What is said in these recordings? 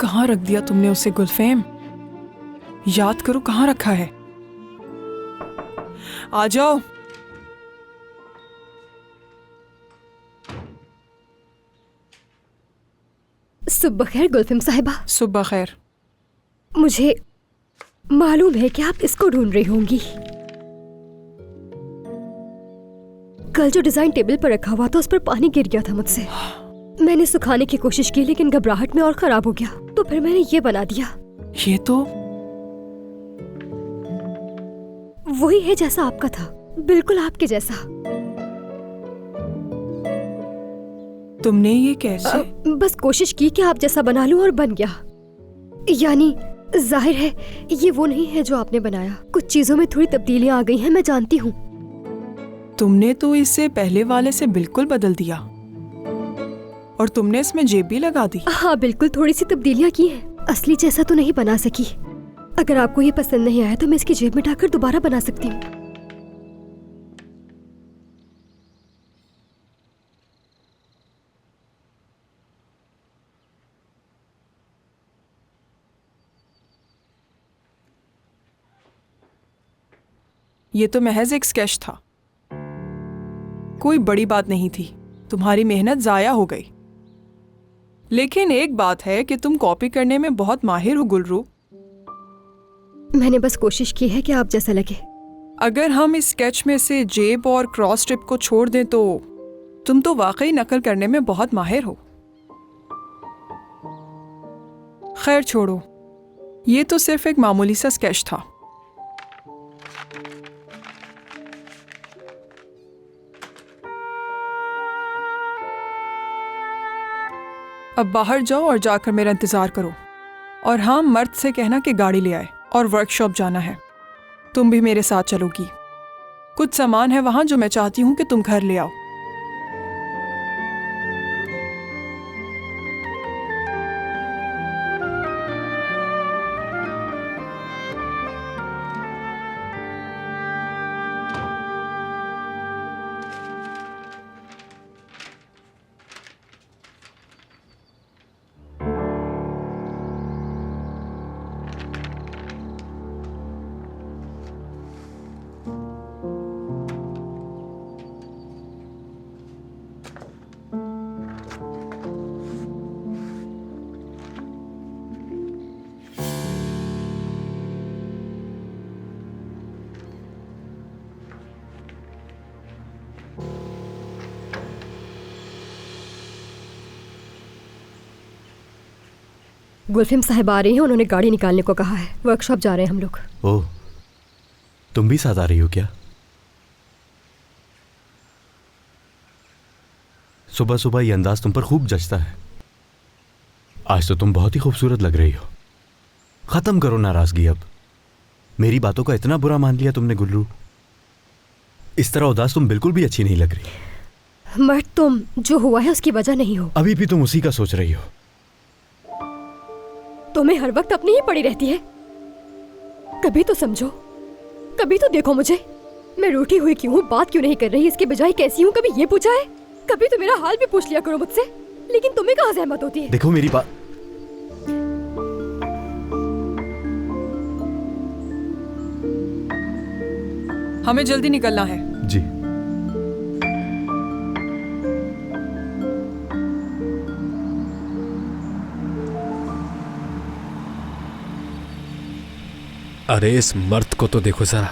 कहाँ रख दिया तुमने उसे गुलफेम? याद करो कहाँ रखा है। आ जाओ। सुबह खैर गुलफेम साहिबा। सुबह खैर। मुझे मालूम है कि आप इसको ढूंढ रही होंगी। कल जो डिजाइन टेबल पर रखा हुआ था उस पर पानी गिर गया था मुझसे। मैंने सुखाने की कोशिश की लेकिन घबराहट में और खराब हो गया, तो फिर मैंने ये बना दिया। ये तो वही है जैसा आपका था, बिल्कुल आपके जैसा। तुमने ये कैसे? बस कोशिश की कि आप जैसा बना लूं और बन गया। यानी जाहिर है ये वो नहीं है जो आपने बनाया। कुछ चीजों में थोड़ी तब्दीलियां आ गई हैं, मैं जानती हूँ। तुमने तो इसे पहले वाले से बिल्कुल बदल दिया और तुमने इसमें जेब भी लगा दी। हाँ बिल्कुल, थोड़ी सी तब्दीलियां की हैं। असली जैसा तो नहीं बना सकी। अगर आपको ये पसंद नहीं आया तो मैं इसकी जेब में डालकर दोबारा बना सकती हूँ। ये तो महज एक स्केच था, कोई बड़ी बात नहीं थी। तुम्हारी मेहनत जाया हो गई। लेकिन एक बात है कि तुम कॉपी करने में बहुत माहिर हो गुलरू। मैंने बस कोशिश की है कि आप जैसा लगे। अगर हम इस स्केच में से जेब और क्रॉस स्ट्रिप को छोड़ दें तो तुम तो वाकई नकल करने में बहुत माहिर हो। खैर छोड़ो, ये तो सिर्फ एक मामूली सा स्केच था। अब बाहर जाओ और जाकर मेरा इंतजार करो। और हाँ, मर्द से कहना कि गाड़ी ले आए और वर्कशॉप जाना है। तुम भी मेरे साथ चलोगी। कुछ सामान है वहां जो मैं चाहती हूँ कि तुम घर ले आओ। गुलफिम साहब आ रही हैं, उन्होंने गाड़ी निकालने को कहा है। वर्कशॉप जा रहे हैं हम लोग। ओह, तुम भी साथ आ रही हो क्या? सुबह सुबह ये अंदाज तुम पर खूब जचता है। आज तो तुम बहुत ही खूबसूरत लग रही हो। खत्म करो नाराजगी अब। मेरी बातों का इतना बुरा मान लिया तुमने गुल्लू। इस तरह उदास तुम बिल्कुल भी अच्छी नहीं लग रही। मर्द, तुम जो हुआ है उसकी वजह नहीं हो। अभी भी तुम उसी का सोच रही हो। तुम्हें हर वक्त अपनी ही पड़ी रहती है। कभी तो समझो, कभी तो देखो मुझे। मैं रूठी हुई क्यों हूँ, बात क्यों नहीं कर रही, इसके बजाय कैसी हूँ, कभी ये पूछा है? कभी तो मेरा हाल भी पूछ लिया करो मुझसे। लेकिन तुम्हें कहाँ सहमत होती है? देखो मेरी बात। हमें जल्दी निकलना है। जी। अरे इस मर्द को तो देखो जरा,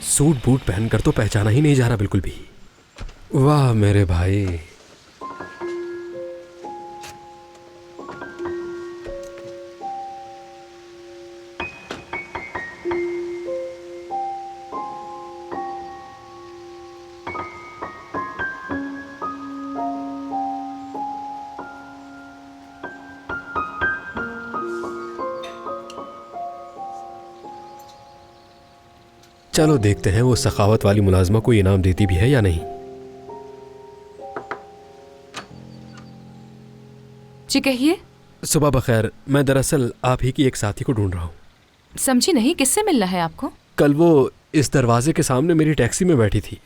सूट बूट पहनकर तो पहचाना ही नहीं जा रहा बिल्कुल भी। वाह मेरे भाई। चलो देखते हैं वो सखावत वाली मुलाजमा को इनाम देती भी है या नहीं। जी कहिए। सुबह बखैर, मैं दरअसल आप ही की एक साथी को ढूंढ रहा हूँ। समझी नहीं, किससे मिलना है आपको? कल वो इस दरवाजे के सामने मेरी टैक्सी में बैठी थी।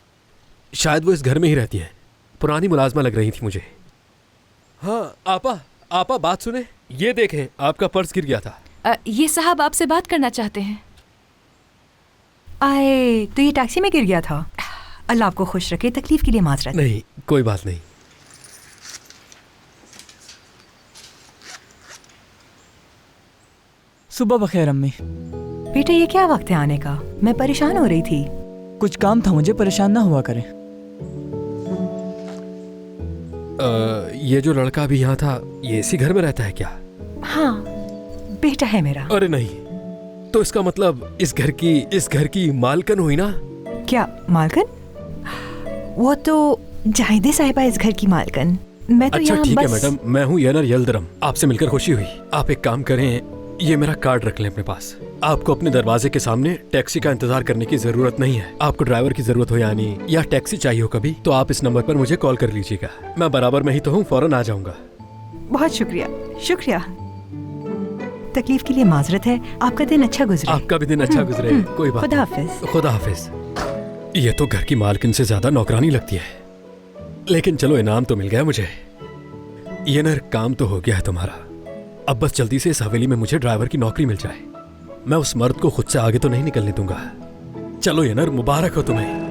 शायद वो इस घर में ही रहती हैं। पुरानी मुलाजमा लग रही थी मुझे। हाँ आपा, आपा बात सुने, ये देखें आपका पर्स गिर गया था। ये साहब आपसे बात करना चाहते हैं। आए तो ये टैक्सी में गिर गया था। अल्लाह आपको खुश रखे, तकलीफ के लिए माजरत। नहीं कोई बात नहीं। सुबह बखैर अम्मी। बेटा ये क्या वक्त है आने का? मैं परेशान हो रही थी। कुछ काम था मुझे, परेशान ना हुआ करें। ये जो लड़का अभी यहाँ था, ये इसी घर में रहता है क्या? हाँ बेटा है मेरा। अरे नहीं, तो इसका मतलब इस घर की मालकन हुई ना? क्या मालकन? वो तो जाहिदे साहिबा इस घर की मालकन। मैं तो अच्छा यहाँ ठीक है बस... मैडम, मैं हूँ येनर यल्दरम। आपसे मिलकर खुशी हुई। आप एक काम करें, ये मेरा कार्ड रख लें अपने पास। आपको अपने दरवाजे के सामने टैक्सी का इंतजार करने की जरूरत नहीं है। आपको ड्राइवर की जरूरत हो यानी या टैक्सी चाहिए हो कभी, तो आप इस नंबर पर मुझे कॉल कर लीजिएगा। मैं बराबर में ही तो हूँ, फौरन आ जाऊंगा। बहुत शुक्रिया शुक्रिया। तकलीफ के लिए माजरत है। आपका दिन अच्छा गुजरे। आपका भी दिन अच्छा गुजरे। कोई बात खुदा नहीं। हाफिज। खुदा हाफिज। ये तो घर की मालकिन से ज्यादा नौकरानी लगती है, लेकिन चलो इनाम तो मिल गया मुझे। ये नर काम तो हो गया है तुम्हारा। अब बस जल्दी से इस हवेली में मुझे ड्राइवर की नौकरी मिल जाए। मैं उस मर्द को खुद से आगे तो नहीं निकलने दूंगा। चलो ये नर, मुबारक हो तुम्हें।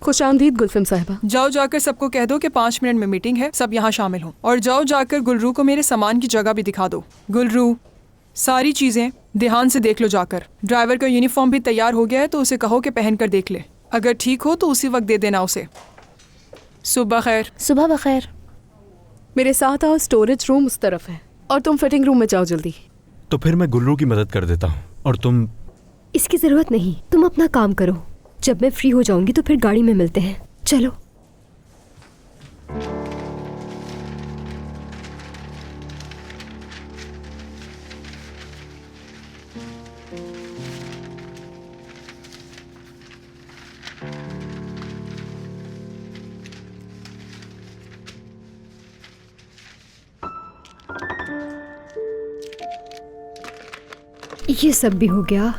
खुशामदीद गुलफिम साहिबा। जाओ जाकर सबको कह दो कि 5 मिनट में मीटिंग है, सब यहाँ शामिल हों। और जाओ जाकर गुलरू को मेरे सामान की जगह भी दिखा दो। गुलरू, सारी चीजें ध्यान से देख लो जाकर। ड्राइवर का यूनिफॉर्म भी तैयार हो गया है, तो उसे कहो कि पहन कर देख ले। अगर ठीक हो तो उसी वक्त दे देना उसे। सुबह खैर। सुबह बखैर। मेरे साथ आओ, स्टोरेज रूम उस तरफ है और तुम फिटिंग रूम में जाओ जल्दी। तो फिर मैं गुल्लू की मदद कर देता हूँ और तुम। इसकी जरूरत नहीं, तुम अपना काम करो। जब मैं फ्री हो जाऊंगी तो फिर गाड़ी में मिलते हैं। चलो। ये सब भी हो गया।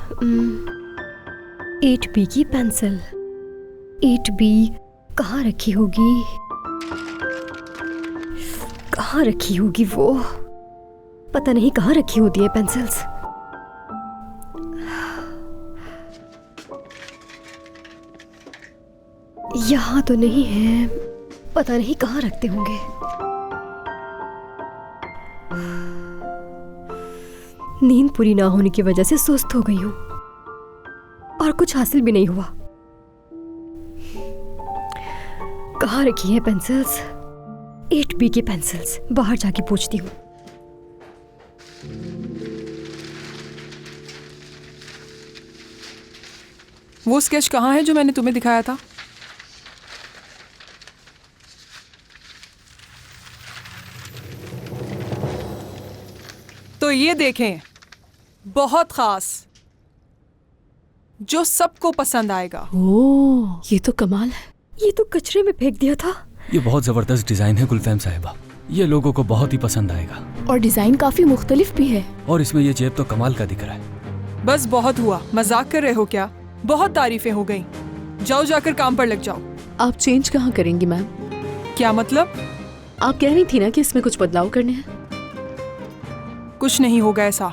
8B की पेंसिल। 8B कहाँ रखी होगी? कहाँ रखी होगी वो? पता नहीं कहाँ रखी होती है पेंसिल्स। यहाँ तो नहीं है, पता नहीं कहाँ रखते होंगे। नींद पूरी ना होने की वजह से सुस्त हो गई हूँ और कुछ हासिल भी नहीं हुआ। कहाँ रखी है पेंसिल्स? 8B की पेंसिल्स। बाहर जाके पूछती हूँ। वो स्केच कहाँ है जो मैंने तुम्हें दिखाया था? तो ये देखें, बहुत खास, जो सबको पसंद आएगा। ओह, ये तो कमाल है। ये तो कचरे में फेंक दिया था। ये बहुत जबरदस्त डिजाइन है गुलफैम साहिबा, ये लोगों को बहुत ही पसंद आएगा। और डिजाइन काफी मुख्तलिफ भी है। और इसमें ये जेब तो कमाल का दिख रहा है। बस बहुत हुआ, मजाक कर रहे हो क्या? बहुत तारीफें हो गई। जाओ जाकर काम पर लग जाओ। आप चेंज कहाँ करेंगी मैम? क्या मतलब? आप कह रही थी ना कि इसमें कुछ बदलाव करने हैं। कुछ नहीं होगा ऐसा,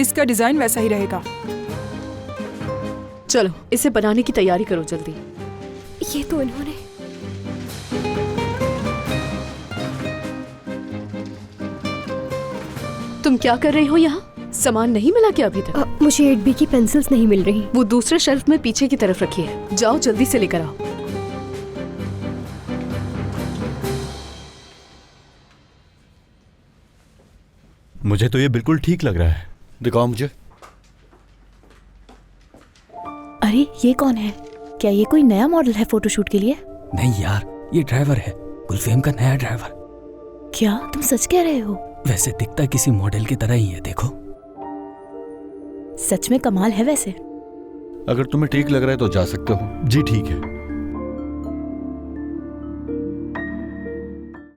इसका डिजाइन वैसा ही रहेगा। चलो इसे बनाने की तैयारी करो जल्दी। ये तो इन्होंने। तुम क्या कर रही हो यहाँ? सामान नहीं मिला क्या अभी तक? मुझे 8B की पेंसिल्स नहीं मिल रही। वो दूसरे शेल्फ में पीछे की तरफ रखी है, जाओ जल्दी से लेकर आओ। मुझे तो ये बिल्कुल ठीक लग रहा है। दिखाओ मुझे। अरे ये कौन है? क्या ये कोई नया मॉडल है फोटोशूट के लिए? नहीं यार, ये ड्राइवर है, गुलफेम का नया ड्राइवर। क्या तुम सच कह रहे हो? वैसे दिखता किसी मॉडल की तरह ही है, देखो। सच में कमाल है वैसे। अगर तुम्हें ठीक लग रहा है तो जा सकते हो। जी ठीक है।